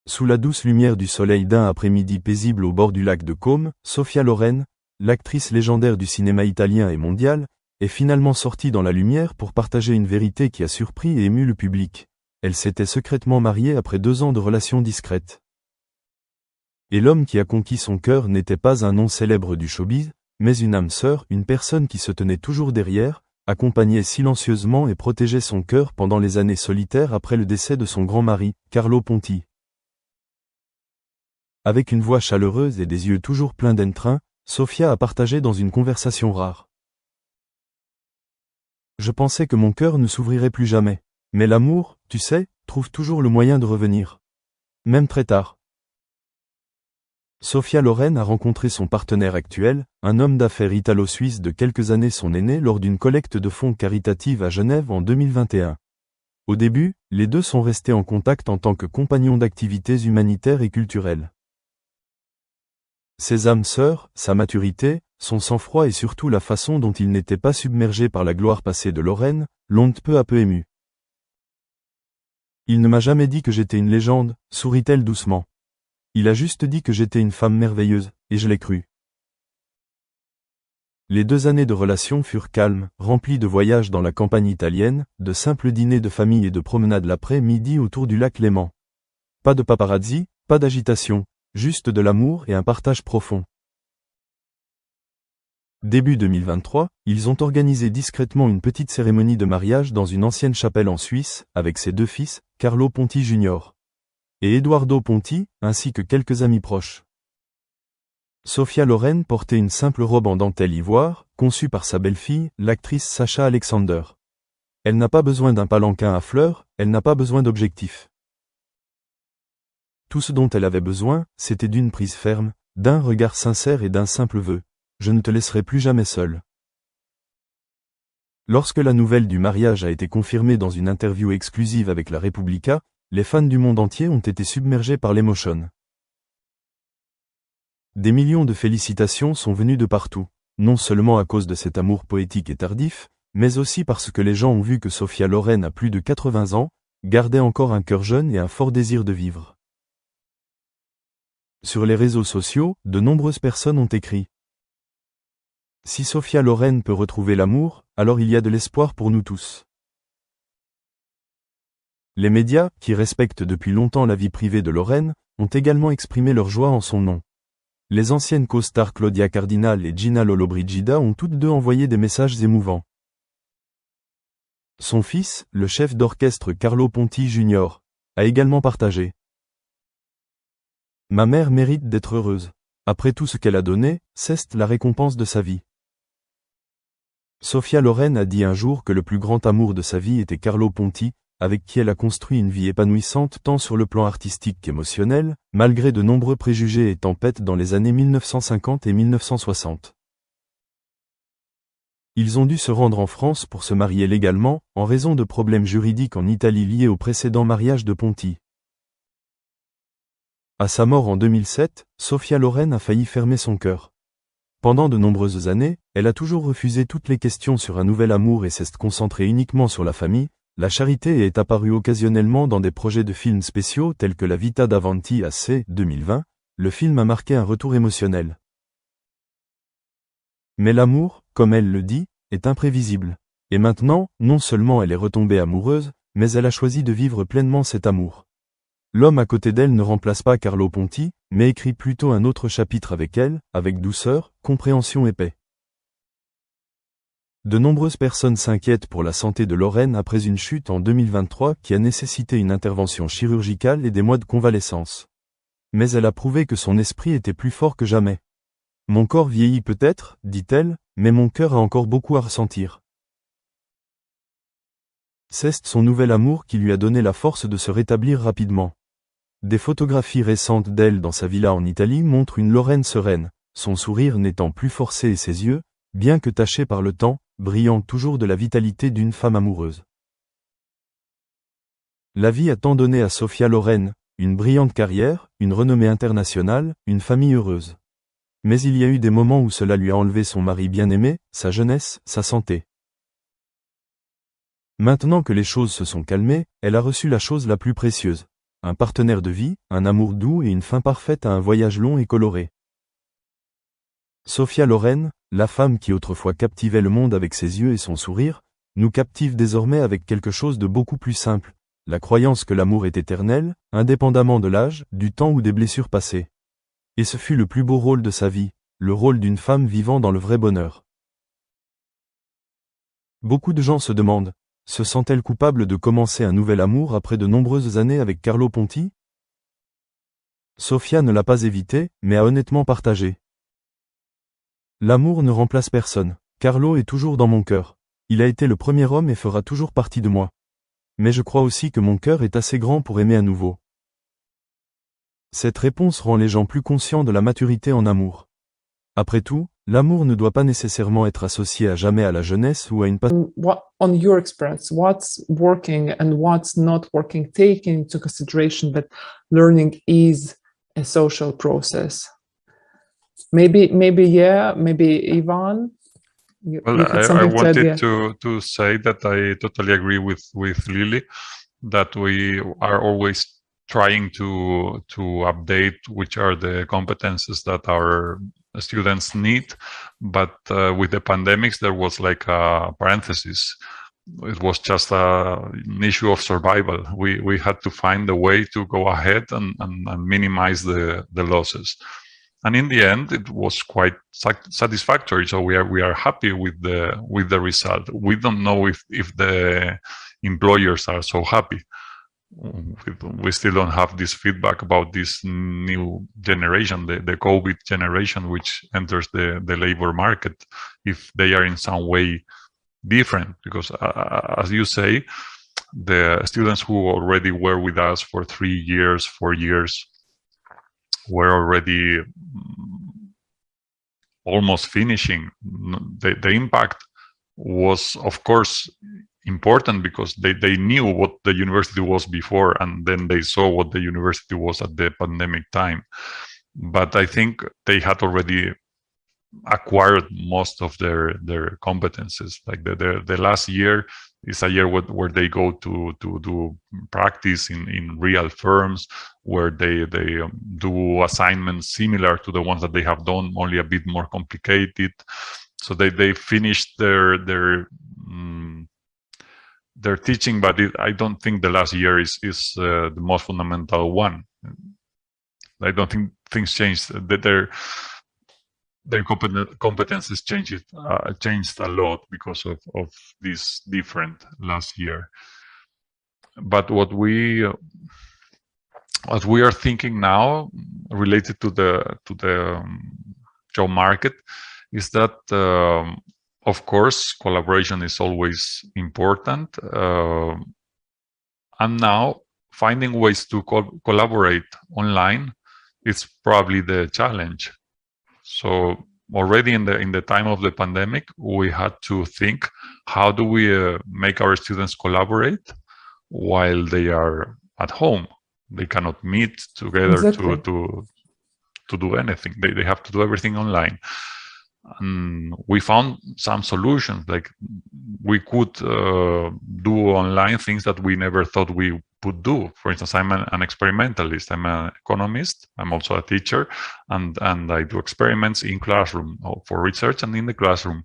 Sous la douce lumière du soleil d'un après-midi paisible au bord du lac de Côme, Sophia Loren, l'actrice légendaire du cinéma italien et mondial, est finalement sortie dans la lumière pour partager une vérité qui a surpris et ému le public. Elle s'était secrètement mariée après 2 ans de relations discrètes. Et l'homme qui a conquis son cœur n'était pas un nom célèbre du showbiz, mais une âme sœur, une personne qui se tenait toujours derrière, accompagnait silencieusement et protégeait son cœur pendant les années solitaires après le décès de son grand mari, Carlo Ponti. Avec une voix chaleureuse et des yeux toujours pleins d'entrain, Sophia a partagé dans une conversation rare. Je pensais que mon cœur ne s'ouvrirait plus jamais. Mais l'amour, tu sais, trouve toujours le moyen de revenir. Même très tard. Sophia Loren a rencontré son partenaire actuel, un homme d'affaires italo-suisse de quelques années son aîné lors d'une collecte de fonds caritative à Genève en 2021. Au début, les deux sont restés en contact en tant que compagnons d'activités humanitaires et culturelles. Ses âmes sœurs, sa maturité, son sang-froid et surtout la façon dont il n'était pas submergé par la gloire passée de Loren, l'ont peu à peu ému. Il ne m'a jamais dit que j'étais une légende, sourit-elle doucement. Il a juste dit que j'étais une femme merveilleuse, et je l'ai cru. Les 2 années de relation furent calmes, remplies de voyages dans la campagne italienne, de simples dîners de famille et de promenades l'après-midi autour du lac Léman. Pas de paparazzi, pas d'agitation, juste de l'amour et un partage profond. Début 2023, ils ont organisé discrètement une petite cérémonie de mariage dans une ancienne chapelle en Suisse, avec ses 2 fils, Carlo Ponti Jr. et Eduardo Ponti, ainsi que quelques amis proches. Sophia Loren portait une simple robe en dentelle ivoire, conçue par sa belle-fille, l'actrice Sasha Alexander. Elle n'a pas besoin d'un palanquin à fleurs, elle n'a pas besoin d'objectifs. Tout ce dont elle avait besoin, c'était d'une prise ferme, d'un regard sincère et d'un simple vœu. Je ne te laisserai plus jamais seul. Lorsque la nouvelle du mariage a été confirmée dans une interview exclusive avec la Repubblica, les fans du monde entier ont été submergés par l'émotion. Des millions de félicitations sont venues de partout, non seulement à cause de cet amour poétique et tardif, mais aussi parce que les gens ont vu que Sophia Loren a plus de 80 ans, gardait encore un cœur jeune et un fort désir de vivre. Sur les réseaux sociaux, de nombreuses personnes ont écrit. Si Sophia Loren peut retrouver l'amour, alors il y a de l'espoir pour nous tous. Les médias, qui respectent depuis longtemps la vie privée de Loren, ont également exprimé leur joie en son nom. Les anciennes co-stars Claudia Cardinal et Gina Lollobrigida ont toutes deux envoyé des messages émouvants. Son fils, le chef d'orchestre Carlo Ponti Jr., a également partagé. Ma mère mérite d'être heureuse. Après tout ce qu'elle a donné, c'est la récompense de sa vie. Sophia Loren a dit un jour que le plus grand amour de sa vie était Carlo Ponti, avec qui elle a construit une vie épanouissante tant sur le plan artistique qu'émotionnel, malgré de nombreux préjugés et tempêtes dans les années 1950 et 1960. Ils ont dû se rendre en France pour se marier légalement, en raison de problèmes juridiques en Italie liés au précédent mariage de Ponti. À sa mort en 2007, Sophia Loren a failli fermer son cœur. Pendant de nombreuses années, elle a toujours refusé toutes les questions sur un nouvel amour et s'est concentrée uniquement sur la famille, la charité et est apparue occasionnellement dans des projets de films spéciaux tels que La Vita d'Avanti à C. 2020, le film a marqué un retour émotionnel. Mais l'amour, comme elle le dit, est imprévisible. Et maintenant, non seulement elle est retombée amoureuse, mais elle a choisi de vivre pleinement cet amour. L'homme à côté d'elle ne remplace pas Carlo Ponti, mais écrit plutôt un autre chapitre avec elle, avec douceur, compréhension et paix. De nombreuses personnes s'inquiètent pour la santé de Loren après une chute en 2023 qui a nécessité une intervention chirurgicale et des mois de convalescence. Mais elle a prouvé que son esprit était plus fort que jamais. Mon corps vieillit peut-être, dit-elle, mais mon cœur a encore beaucoup à ressentir. C'est son nouvel amour qui lui a donné la force de se rétablir rapidement. Des photographies récentes d'elle dans sa villa en Italie montrent une Loren sereine, son sourire n'étant plus forcé et ses yeux, bien que tachés par le temps, brillant toujours de la vitalité d'une femme amoureuse. La vie a tant donné à Sophia Loren, une brillante carrière, une renommée internationale, une famille heureuse. Mais il y a eu des moments où cela lui a enlevé son mari bien-aimé, sa jeunesse, sa santé. Maintenant que les choses se sont calmées, elle a reçu la chose la plus précieuse. un partenaire de vie, un amour doux et une fin parfaite à un voyage long et coloré. Sophia Loren, la femme qui autrefois captivait le monde avec ses yeux et son sourire, nous captive désormais avec quelque chose de beaucoup plus simple, la croyance que l'amour est éternel, indépendamment de l'âge, du temps ou des blessures passées. Et ce fut le plus beau rôle de sa vie, le rôle d'une femme vivant dans le vrai bonheur. Beaucoup de gens se demandent, se sent-elle coupable de commencer un nouvel amour après de nombreuses années avec Carlo Ponti? Sophia ne l'a pas évité, mais a honnêtement partagé. L'amour ne remplace personne. Carlo est toujours dans mon cœur. Il a été le premier homme et fera toujours partie de moi. Mais je crois aussi que mon cœur est assez grand pour aimer à nouveau. Cette réponse rend les gens plus conscients de la maturité en amour. Après tout, l'amour ne doit pas nécessairement être associé à jamais à la jeunesse ou à une passion. On your experience, what's working and what's not working, taking into consideration that learning is a social process. Maybe Ivan. Well, I wanted to say that I totally agree with Lily, that we are always trying to update which are the competences that our students need, but with the pandemics there was like a parenthesis. It was just an issue of survival. We had to find a way to go ahead and minimize the losses. And in the end, it was quite satisfactory. So we are happy with the result. We don't know if the employers are so happy. We still don't have this feedback about this new generation, the COVID generation, which enters the labor market, if they are in some way different. Because as you say, the students who already were with us for 3 years, 4 years, were already almost finishing. The impact was, of course, important because they knew what the university was before, and then they saw what the university was at the pandemic time. But I think they had already acquired most of their competences. Like the last year is a year where they go to do practice in real firms, where they do assignments similar to the ones that they have done, only a bit more complicated. So they finished their teaching, but I don't think the last year is the most fundamental one. I don't think things changed. Their competences changed a lot because of this different last year. But what we are thinking now, related to the job market, is that of course collaboration is always important, and now finding ways to collaborate online is probably the challenge. So already in the time of the pandemic, we had to think, how do we make our students collaborate while they are at home? They cannot meet together. Exactly. to do anything. They have to do everything online. And we found some solutions, like we could do online things that we never thought we would do. For instance, I'm an experimentalist. I'm an economist. I'm also a teacher, and I do experiments in classroom for research and in the classroom.